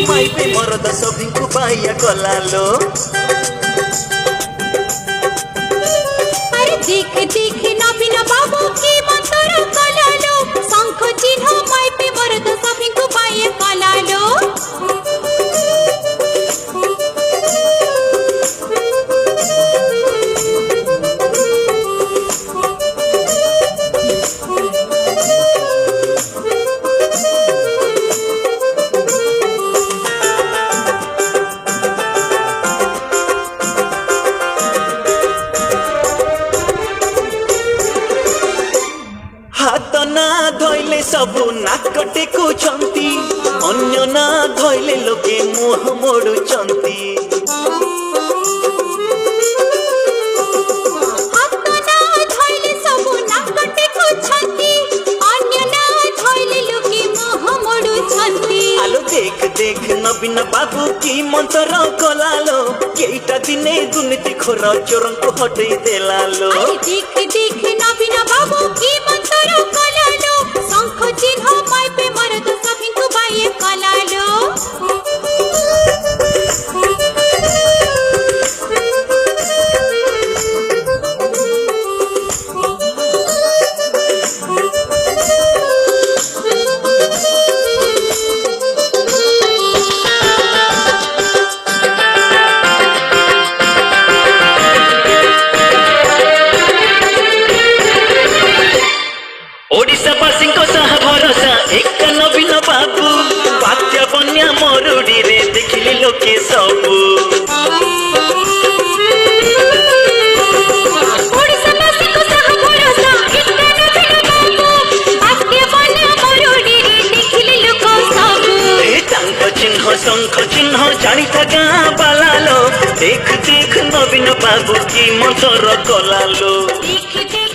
माइबे मरद सभिंकु पाइया गलालो अरे देख देख नवीन बाबू की मंत्र कलालो शंख चिन्ह माइबे मरद सभिंकु पाइया गलालो हाथ ना धोइले सबु नाक टेकुछंती अन्य ना धोइले लोके मुह मोडुछंती आलो देख देख नवीन बाबू की मंत्र कलालो केइटा दिने दुर्नीति खोर चोरंको हटई देलालो देख देख नवीन बाबू की मंत्र कलालो शंख चिन्ह माइबे मरद सभिंकु पाइया गलालो ओडिशावासी भरोसा एक नवीन बाबू बात्या बन्या मरुड़ी रे देखिले लोके सबू चिन्ह शंख चिन्ह जानी था गाँ बालालो देख देख नवीन बाबू की मंत्र कलालो देख देख